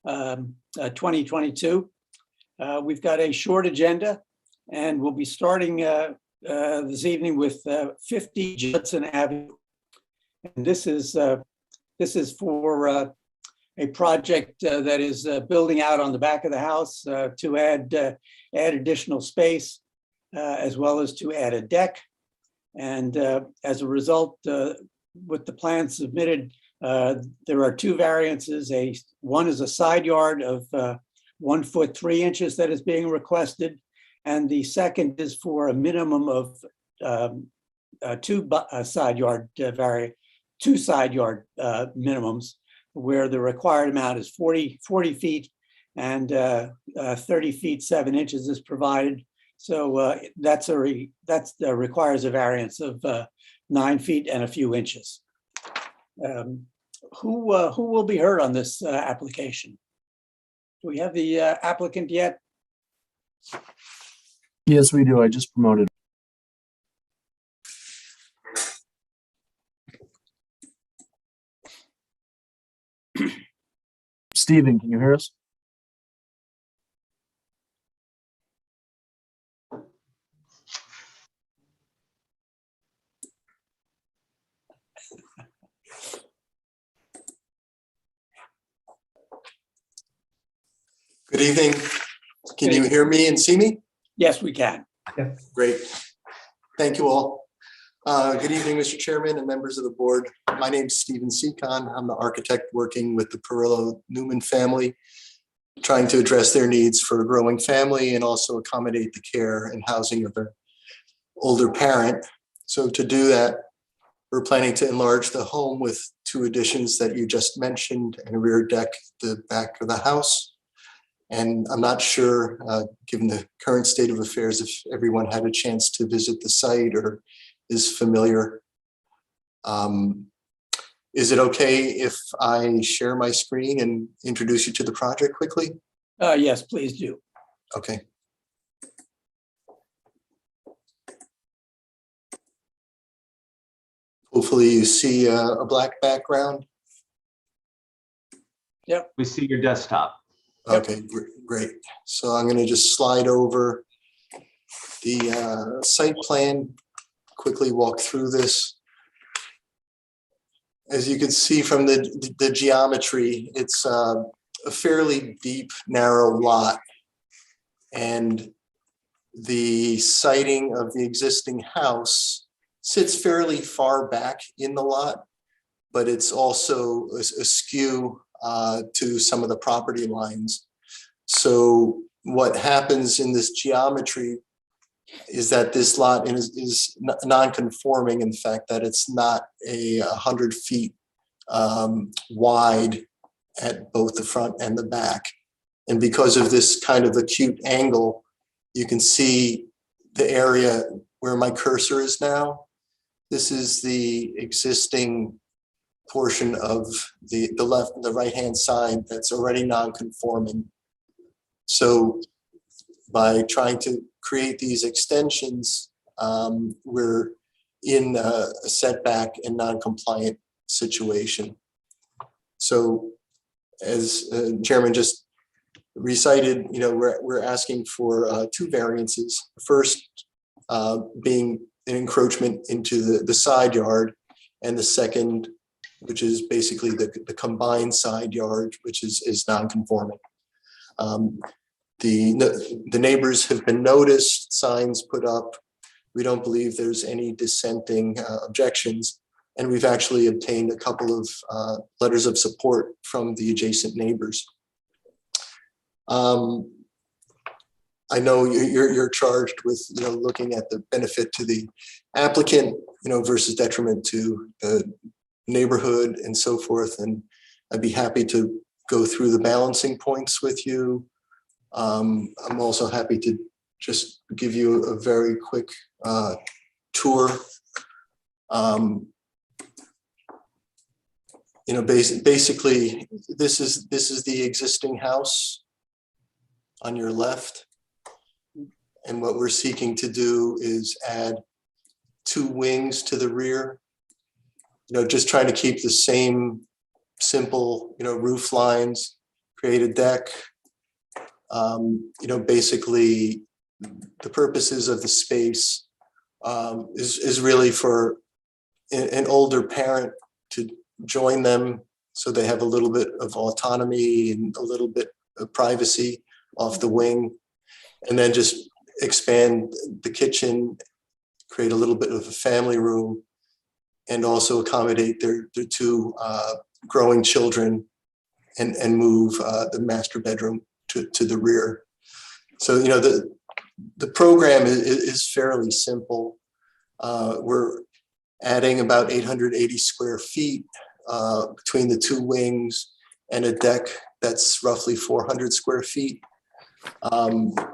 2022. We've got a short agenda, and we'll be starting this evening with 50 Jefferson Avenue. And this is for a project that is building out on the back of the house to add additional space, as well as to add a deck. And as a result, with the plan submitted, there are two variances. One is a side yard of 1 foot 3 inches that is being requested, and the second is for a minimum of two side yard minimums, where the required amount is 40 feet and 30 feet 7 inches is provided. So that requires a variance of 9 feet and a few inches. Who will be heard on this application? Do we have the applicant yet? Yes, we do. I just promoted. Stephen, can you hear us? Good evening. Can you hear me and see me? Yes, we can. Great. Thank you all. Good evening, Mr. Chairman and members of the board. My name is Stephen Seacon. I'm the architect working with the Perillo-Newman family, trying to address their needs for a growing family and also accommodate the care and housing of their older parent. So to do that, we're planning to enlarge the home with 2 additions that you just mentioned and a rear deck at the back of the house. And I'm not sure, given the current state of affairs, if everyone had a chance to visit the site or is familiar. Is it okay if I share my screen and introduce you to the project quickly? Yes, please do. Okay. Hopefully you see a black background. Yep. We see your desktop. Okay, great. So I'm going to just slide over the site plan, quickly walk through this. As you can see from the geometry, it's a fairly deep, narrow lot. And the siting of the existing house sits fairly far back in the lot, but it's also askew to some of the property lines. So what happens in this geometry is that this lot is non-conforming, in fact, that it's not 100 feet wide at both the front and the back. And because of this kind of acute angle, you can see the area where my cursor is now. This is the existing portion of the right-hand side that's already non-conforming. So by trying to create these extensions, we're in a setback and non-compliant situation. So as Chairman just recited, we're asking for 2 variances. First being an encroachment into the side yard, and the second, which is basically the combined side yard, which is non-conforming. The neighbors have been noticed, signs put up. We don't believe there's any dissenting objections, and we've actually obtained a couple of letters of support from the adjacent neighbors. I know you're charged with looking at the benefit to the applicant versus detriment to the neighborhood and so forth, and I'd be happy to go through the balancing points with you. I'm also happy to just give you a very quick tour. Basically, this is the existing house on your left, and what we're seeking to do is add 2 wings to the rear. Just trying to keep the same simple roof lines, create a deck. Basically the purposes of the space is really for an older parent to join them so they have a little bit of autonomy and a little bit of privacy off the wing, and then just expand the kitchen, create a little bit of a family room, and also accommodate their two growing children, and move the master bedroom to the rear. So, the program is fairly simple. We're adding about 880 square feet between the two wings and a deck that's roughly 400 square feet. The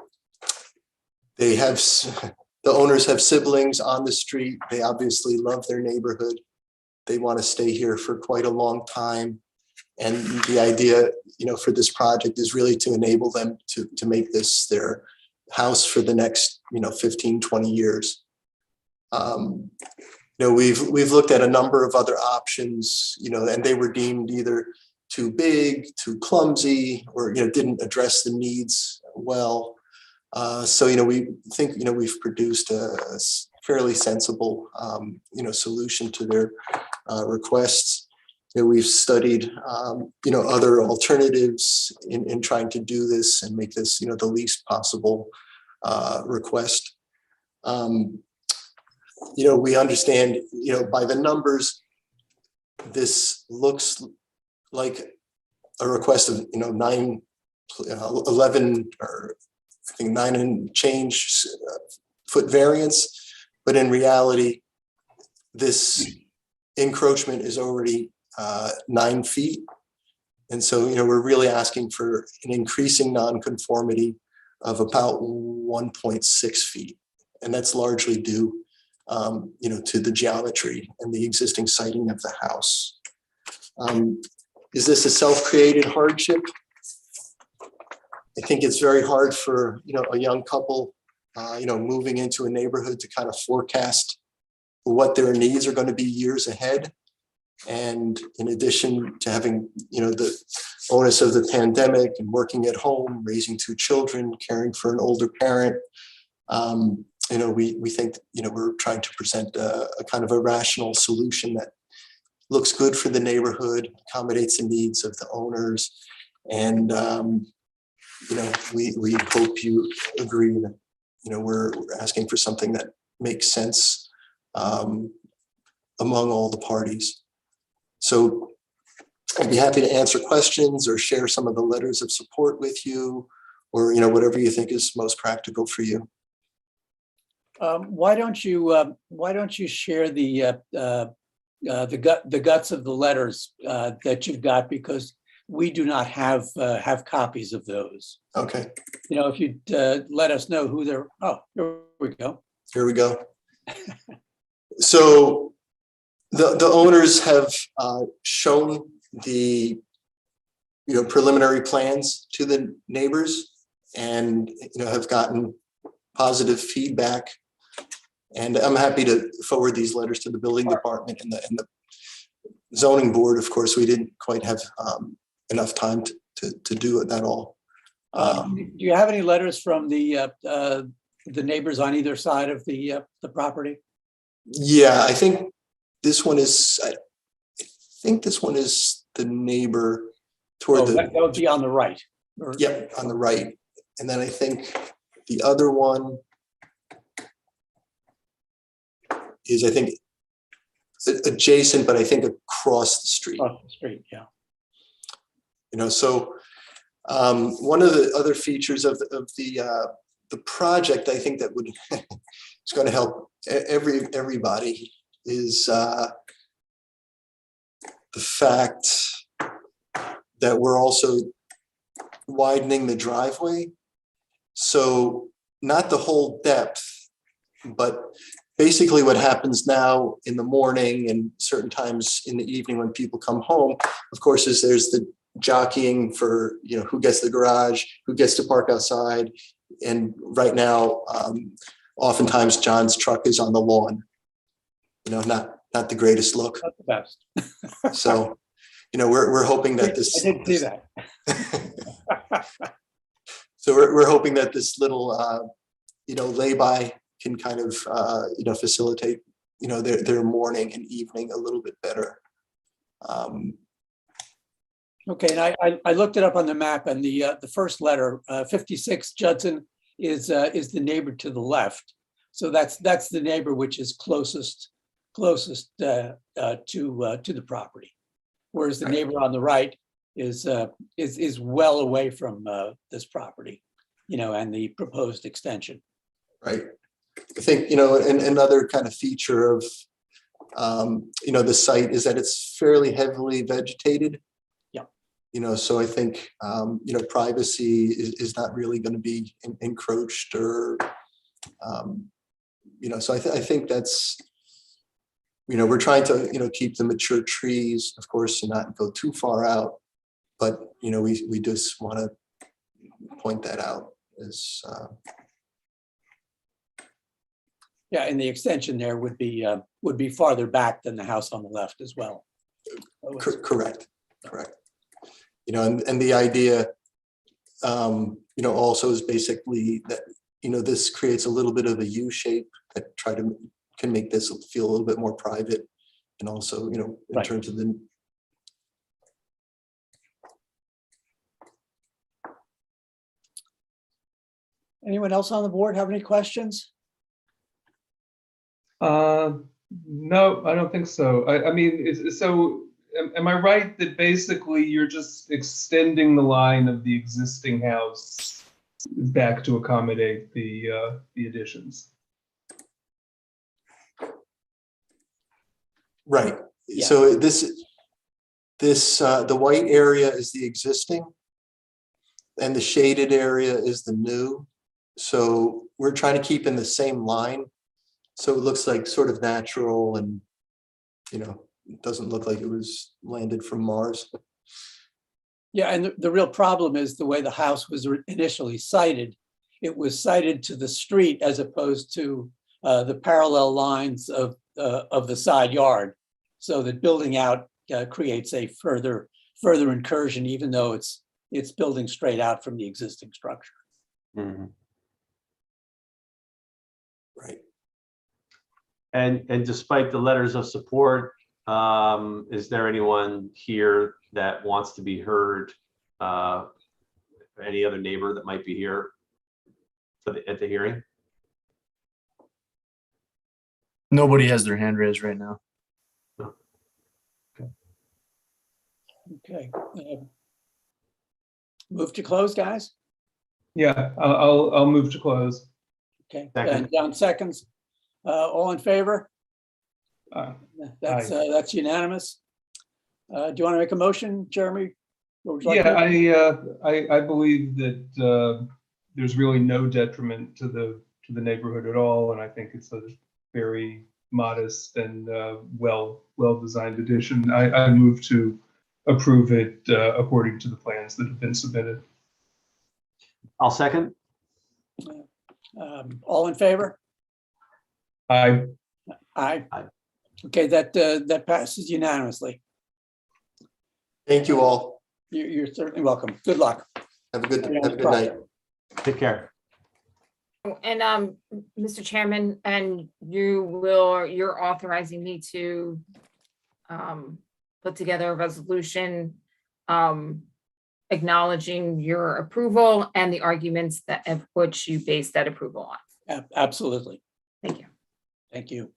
owners have siblings on the street. They obviously love their neighborhood. They want to stay here for quite a long time. And the idea, for this project is really to enable them to make this their house for the next, 15, 20 years. We've looked at a number of other options, and they were deemed either too big, too clumsy, or, didn't address the needs well. So, we think, we've produced a fairly sensible, solution to their requests. We've studied, other alternatives in trying to do this and make this, the least possible request. We understand, by the numbers, this looks like a request of, 11, or I think 9 and change foot variance, but in reality, this encroachment is already 9 feet. And so, we're really asking for an increasing nonconformity of about 1.6 feet. And that's largely due, to the geometry and the existing siting of the house. Is this a self-created hardship? I think it's very hard for, a young couple, moving into a neighborhood to kind of forecast what their needs are going to be years ahead. And in addition to having, the onus of the pandemic and working at home, raising 2 children, caring for an older parent, we think, we're trying to present a kind of a rational solution that looks good for the neighborhood, accommodates the needs of the owners. And, we hope you agree that, we're asking for something that makes sense among all the parties. So I'd be happy to answer questions or share some of the letters of support with you, or, whatever you think is most practical for you. Why don't you share the guts of the letters that you've got, because we do not have copies of those. Okay. If you'd let us know who they're. Oh, here we go. Here we go. So the owners have shown the preliminary plans to the neighbors, and have gotten positive feedback. And I'm happy to forward these letters to the building department and the zoning board. Of course, we didn't quite have enough time to do it at all. Do you have any letters from the neighbors on either side of the property? Yeah, I think this one is. I think this one is the neighbor toward the. That would be on the right. Yep, on the right, and then I think the other one is, I think, adjacent, but I think across the street. Across the street, yeah. So one of the other features of the project, I think that would is going to help everybody is the fact that we're also widening the driveway. So not the whole depth, but basically what happens now in the morning and certain times in the evening when people come home, of course, is there's the jockeying for, who gets the garage, who gets to park outside. And right now, oftentimes John's truck is on the lawn, not the greatest look. Not the best. So we're hoping that I this. didn't see that. So we're hoping that this little, lay-by can kind of, facilitate, their morning and evening a little bit better. Okay, and I looked it up on the map, and the first letter, 56 Judson, is the neighbor to the left. So that's the neighbor which is closest to the property, whereas the neighbor on the right is well away from this property, and the proposed extension. Right. I think, and another kind of feature of, the site is that it's fairly heavily vegetated. So I think, privacy is not really going to be encroached or, so I think that's, we're trying to, keep the mature trees, of course, and not go too far out. But, we just want to point that out as. Yeah, and the extension there would be farther back than the house on the left as well. Correct. And the idea, also is basically that, this creates a little bit of a U shape that can make this feel a little bit more private, and also, in Right. terms of the. Anyone else on the board have any questions? No, I don't think so. I mean, am I right that basically you're just extending the line of the existing house back to accommodate the additions? Right. Yeah. So the white area is the existing, and the shaded area is the new. So we're trying to keep in the same line. So it looks like sort of natural, and, it doesn't look like it was landed from Mars. Yeah, and the real problem is the way the house was initially sited. It was sited to the street as opposed to the parallel lines of the side yard. So that building out creates a further incursion, even though it's building straight out from the existing structure. Mm-hmm. Right. And despite the letters of support, is there anyone here that wants to be heard? Any other neighbor that might be here at the hearing? Nobody has their hand raised right now. Okay. Move to close, guys. Yeah, I'll move to close. Okay, Second. and John seconds. All in favor? That's unanimous. Do you want to make a motion, Jeremy? What would you like to do? I believe that there's really no detriment to the neighborhood at all, and I think it's a very modest and well designed addition. I move to approve it according to the plans that have been submitted. I'll second. All in favor? Aye. Aye. Aye. Okay, that passes unanimously. Thank you all. You're certainly welcome. Good luck. Have a good night. Take care. And Mr. Chairman, and you're authorizing me to put together a resolution acknowledging your approval and the arguments of which you based that approval on. Absolutely. Thank you. Thank you.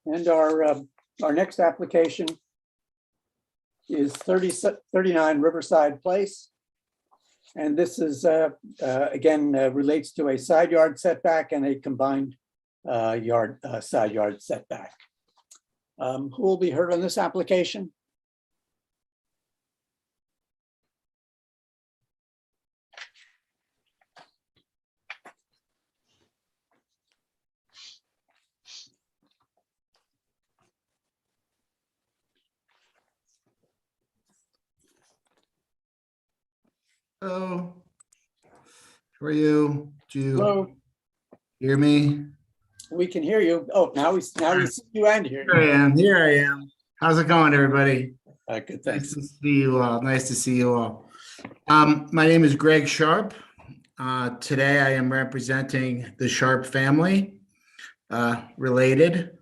And our next application is 39 Riverside Place. And this is, again, relates to a side yard setback and a combined side yard setback. Who will be heard on this application? Hello. How are you? Do you Hello, hear me? we can hear you. Oh, now we see you and hear Here I you. am. Here I am. How's it going, everybody? Good, Nice thanks. to see you all. Nice to see you all. My name is Greg Sharp. Today I am representing the Sharp family, related.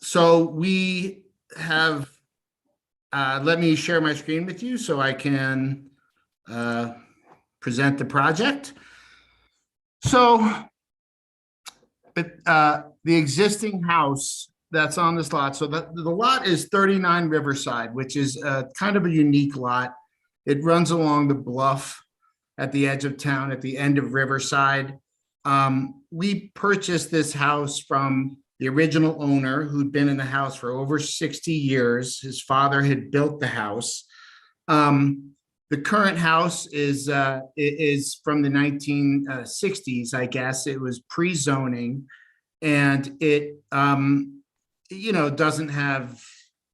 So we have, let me share my screen with you so I can present the project. So, the existing house that's on this lot, so the lot is 39 Riverside, which is kind of a unique lot. It runs along the bluff at the edge of town, at the end of Riverside. We purchased this house from the original owner who'd been in the house for over 60 years. His father had built the house. The current house is from the 1960s, I guess. It was pre-zoning, and it doesn't have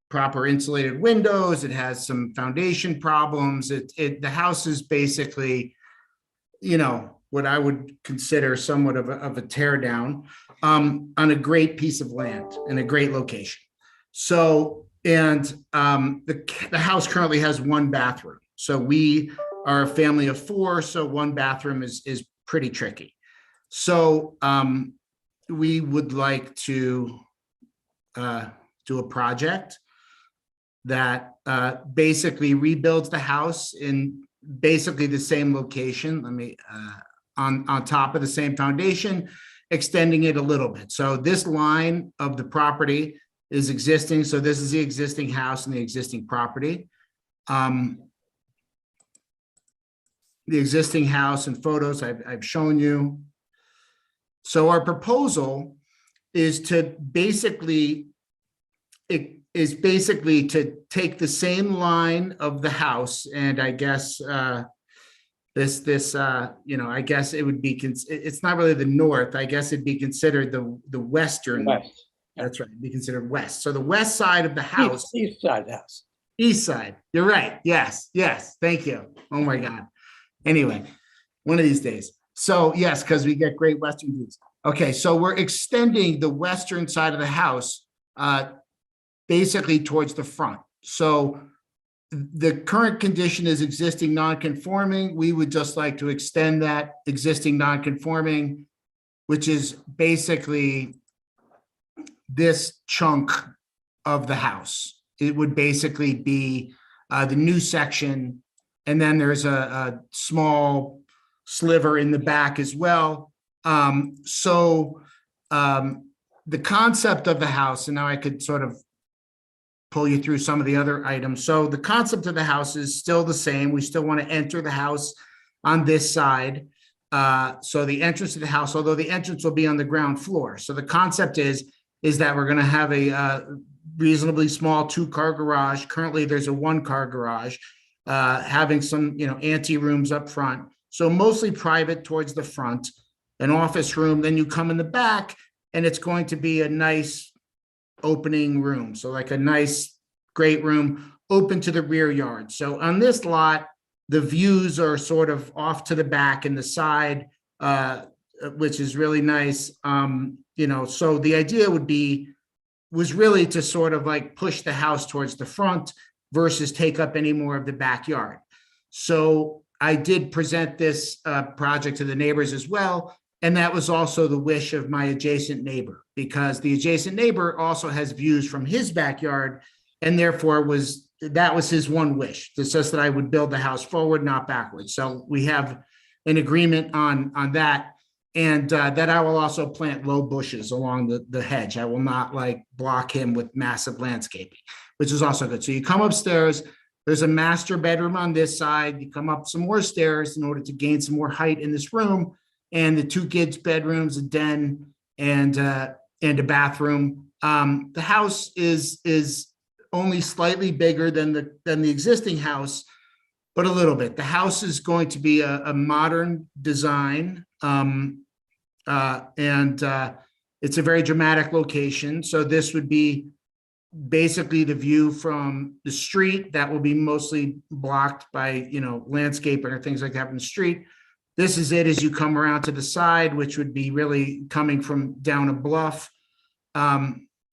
proper insulated windows. It has some foundation problems. The house is basically, what I would consider somewhat of a tear down, on a great piece of land in a great location. So, and the house currently has one bathroom. So we are a family of four, so one bathroom is pretty tricky. So we would like to do a project that basically rebuilds the house in basically the same location. On top of the same foundation, extending it a little bit. So this line of the property is existing. So this is the existing house and the existing property. The existing house and photos I've shown you. So our proposal is to basically, to take the same line of the house, and I guess I guess it would be, it's not really the north. I guess it'd be considered the western. West. That's right, it'd be considered west. So the west side of the house. East side of the house. East side. You're right. Yes. Thank you. Oh my God. Anyway, one of these days. So yes, because we get great western views. Okay, so we're extending the western side of the house basically towards the front. So the current condition is existing non-conforming. We would just like to extend that existing non-conforming, which is basically this chunk of the house. It would basically be the new section, and then there's a small sliver in the back as well. The concept of the house, and now I could sort of pull you through some of the other items. So the concept of the house is still the same. We still want to enter the house on this side. So the entrance to the house, although the entrance will be on the ground floor. So the concept is that we're going to have a reasonably small 2-car garage. Currently, there's a 1-car garage, having some, ante rooms up front. So mostly private towards the front, an office room. Then you come in the back, and it's going to be a nice opening room. So like a nice, great room open to the rear yard. So on this lot, the views are sort of off to the back and the side, which is really nice. So the idea was really to sort of like push the house towards the front versus take up any more of the backyard. So I did present this project to the neighbors as well. And that was also the wish of my adjacent neighbor, because the adjacent neighbor also has views from his backyard, and therefore that was his one wish. It's just that I would build the house forward, not backwards. So we have an agreement on that, and that I will also plant low bushes along the hedge. I will not like block him with massive landscaping, which is also good. So you come upstairs, there's a master bedroom on this side. You come up some more stairs in order to gain some more height in this room. And the 2 kids' bedrooms, a den, and a bathroom. The house is only slightly bigger than the existing house, but a little bit. The house is going to be a modern design, and it's a very dramatic location. So this would be basically the view from the street that will be mostly blocked by landscaping or things like that from the street. This is it as you come around to the side, which would be really coming from down a bluff.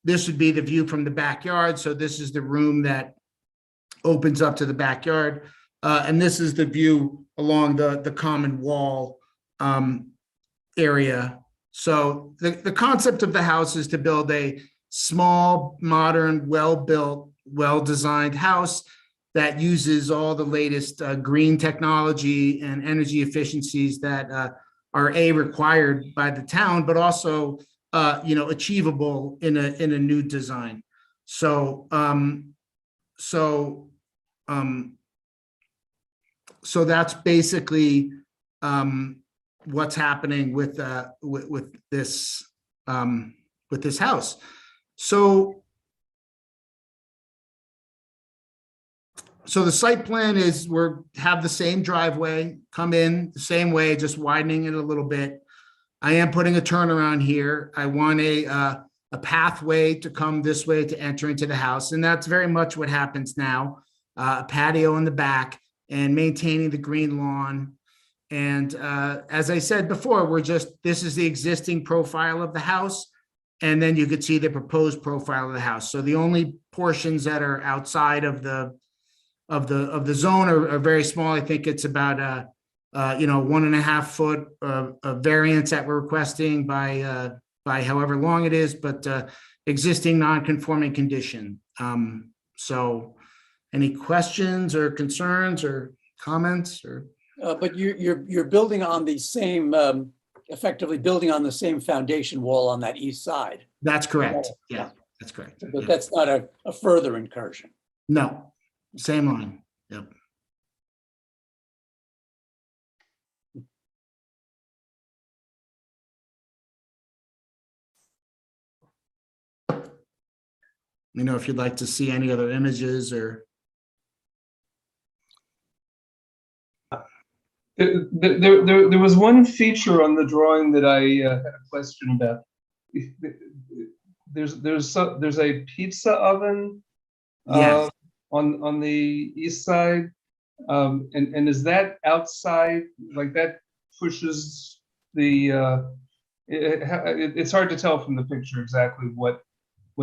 This would be the view from the backyard. So this is the room that opens up to the backyard. And this is the view along the common wall area. So the concept of the house is to build a small, modern, well-built, well-designed house that uses all the latest green technology and energy efficiencies that are required by the town, but also achievable in a new design. So that's basically what's happening with this house. So the site plan is have the same driveway, come in the same way, just widening it a little bit. I am putting a turnaround here. I want a pathway to come this way to enter into the house. And that's very much what happens now. A patio in the back and maintaining the green lawn. And as I said before, this is the existing profile of the house. And then you could see the proposed profile of the house. So the only portions that are outside of the zone are very small. I think it's about 1.5 foot of variance that we're requesting by however long it is, but existing non-conforming condition. So any questions or concerns or comments or? But you're building on the same, effectively building on the same foundation wall on that east side. That's correct. Yeah, that's correct. But Yeah. that's not a further incursion. No, same line. Yep. If you'd like to see any other images or. There was one feature on the drawing that I had a question about. There's a pizza oven Yes. on the east side, and is that outside? Like that pushes the. It's hard to tell from the picture exactly what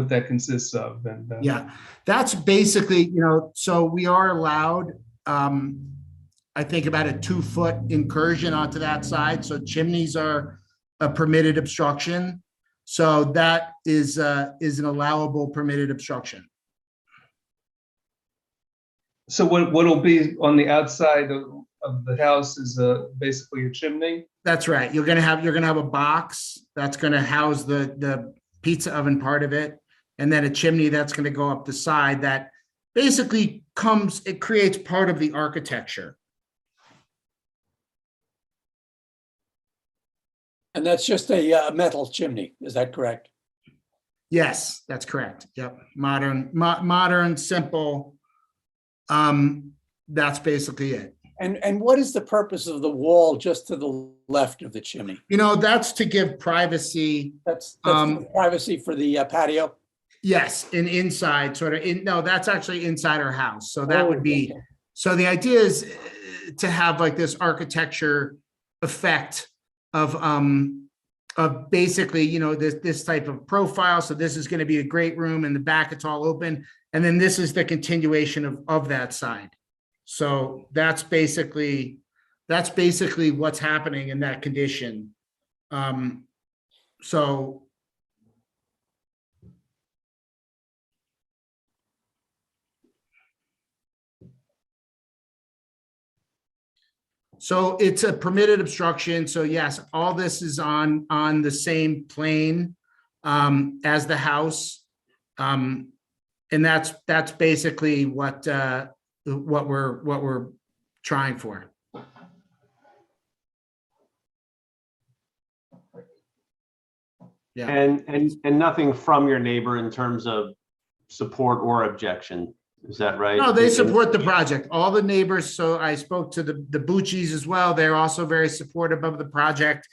that consists of. And Yeah, that's basically, so we are allowed, I think about a 2-foot incursion onto that side. So chimneys are a permitted obstruction. So that is an allowable permitted obstruction. So what'll be on the outside of the house is basically a chimney? That's right. You're gonna have a box that's gonna house the pizza oven part of it, and then a chimney that's gonna go up the side that basically it creates part of the architecture. And that's just a metal chimney, is that correct? Yes, that's correct. Yep. Modern, simple. That's basically it. And what is the purpose of the wall just to the left of the chimney? That's to give privacy. That's privacy for the patio? Yes, and inside no, that's actually inside our house. So that would be, okay. so the idea is to have like this architecture effect of basically, this type of profile. So this is going to be a great room. In the back, it's all open. And then this is the continuation of that side. So that's basically what's happening in that condition. So it's a permitted obstruction. So yes, all this is on the same plane as the house. And that's basically what we're trying for. Yeah. And nothing from your neighbor in terms of support or objection. Is that right? No, they support the project. All the neighbors. So I spoke to the Bucci's as well. They're also very supportive of the project.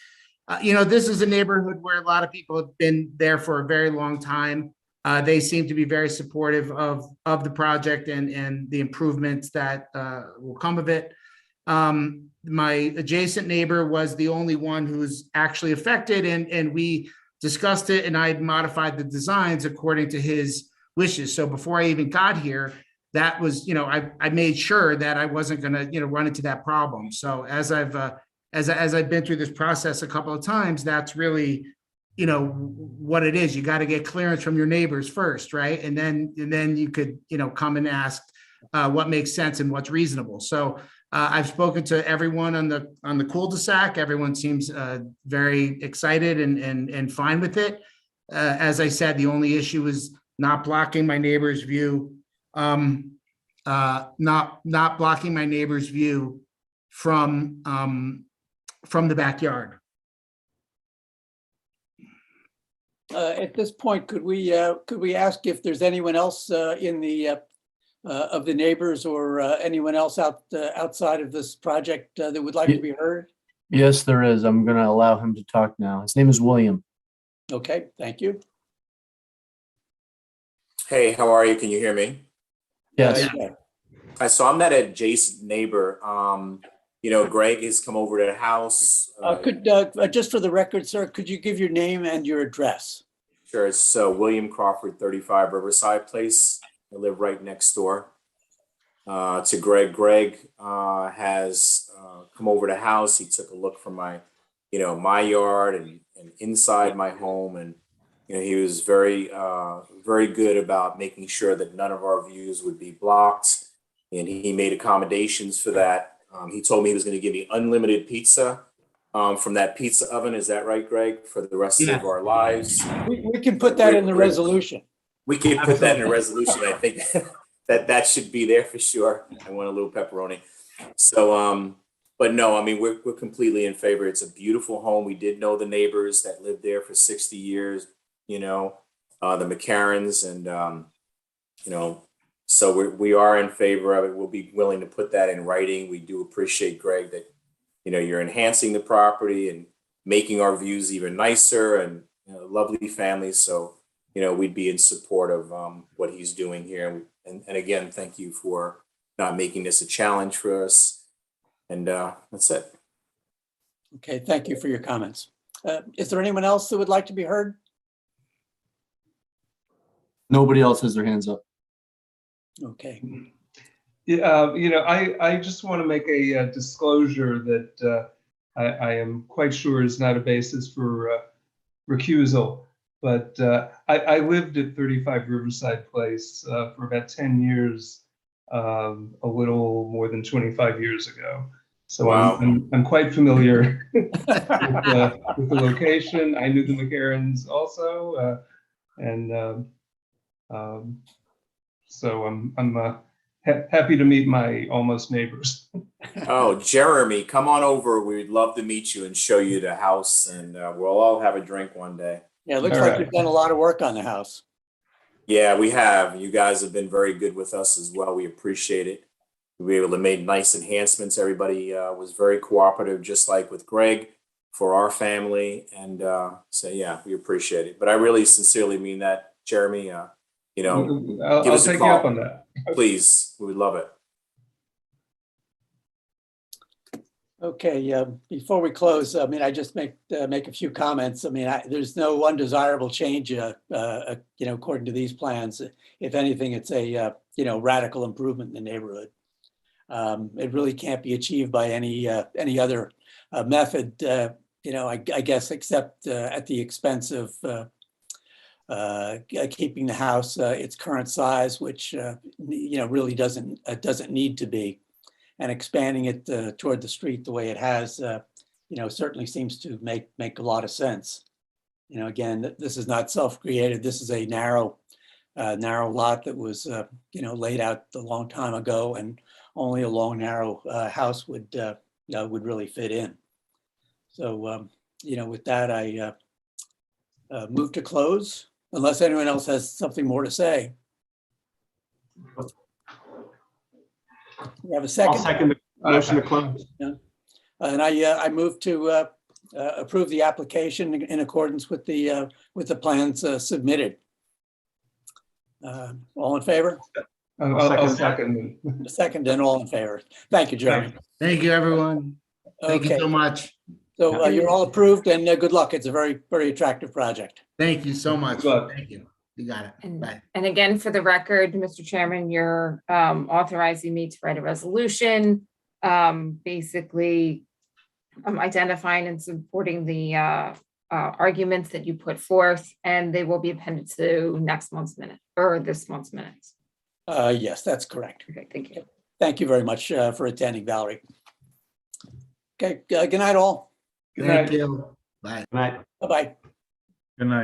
This is a neighborhood where a lot of people have been there for a very long time. They seem to be very supportive of the project and the improvements that will come of it. My adjacent neighbor was the only one who's actually affected, and we discussed it, and I modified the designs according to his wishes. So before I even got here, that was, I made sure that I wasn't gonna, run into that problem. So as I've been through this process a couple of times, that's really, what it is. You got to get clearance from your neighbors first, right? And then you could, come and ask what makes sense and what's reasonable. So I've spoken to everyone on the cul-de-sac. Everyone seems very excited and fine with it. As I said, the only issue is not blocking my neighbor's view. Not blocking my neighbor's view from the backyard. At this point, could we ask if there's anyone else in the of the neighbors or anyone else outside of this project that would like to be heard? Yes, there is. I'm going to allow him to talk now. His name is William. Okay, thank you. Hey, how are you? Can you hear me? Yes. Yeah. So I'm that adjacent neighbor. Greg has come over to the house. Could just for the record, sir, could you give your name and your address? Sure. It's William Crawford, 35 Riverside Place. I live right next door to Greg. Greg has come over to the house. He took a look from my yard and inside my home, and he was very good about making sure that none of our views would be blocked, and he made accommodations for that. He told me he was going to give me unlimited pizza from that pizza oven. Is that right, Greg? For the rest of our lives. We can put that in the resolution. We can put that in a resolution. I think that should be there for sure. I want a little pepperoni. So, but no, I mean, we're completely in favor. It's a beautiful home. We did know the neighbors that lived there for 60 years, the McCarrons, and, so we are in favor of it. We'll be willing to put that in writing. We do appreciate, Greg, that, you're enhancing the property and making our views even nicer, and lovely family. So, we'd be in support of what he's doing here. And again, thank you for not making this a challenge for us. And that's it. Okay, thank you for your comments. Is there anyone else that would like to be heard? Nobody else has their hands up. Okay. Yeah, I just want to make a disclosure that I am quite sure is not a basis for recusal. But I lived at 35 Riverside Place for about 10 years, a little more than 25 years ago. So Wow. I'm quite familiar with the location. I knew the McCarrons also, and so I'm happy to meet my almost neighbors. Oh, Jeremy, come on over. We'd love to meet you and show you the house, and we'll all have a drink one day. Yeah, it looks All like right. you've done a lot of work on the house. Yeah, we have. You guys have been very good with us as well. We appreciate it. We were able to make nice enhancements. Everybody was very cooperative, just like with Greg, for our family. And so, yeah, we appreciate it. But I really sincerely mean that, Jeremy. I'll give us a take you call. up on that. Please, we would love it. Okay, before we close, I mean, I just make a few comments. I mean, there's no undesirable change, according to these plans. If anything, it's a, radical improvement in the neighborhood. It really can't be achieved by any other method, I guess, except at the expense of keeping the house its current size, which, really doesn't need to be. And expanding it toward the street the way it has, certainly seems to make a lot of sense. Again, this is not self-created. This is a narrow lot that was, laid out a long time ago, and only a long, narrow house would really fit in. So, with that, I move to close, unless anyone else has something more to say. We have a second. I'll second the motion to close. And I move to approve the application in accordance with the plans submitted. All in favor? I'll second. Second and all in favor. Thank you, Jeremy. Thank you, everyone. Thank you Okay, so much. So you're all approved and good luck. It's a very, very attractive project. Thank you so much. Good luck. Thank you. You got it. And, Bye. and again, for the record, Mr. Chairman, you're authorizing me to write a resolution, basically identifying and supporting the arguments that you put forth, and they will be appended to next month's minute or this month's minutes. Yes, that's correct. Okay, thank you. Thank you very much for attending, Valerie. Okay, good night all. Good night. Thank you. Bye. Good night. Bye-bye. Good night.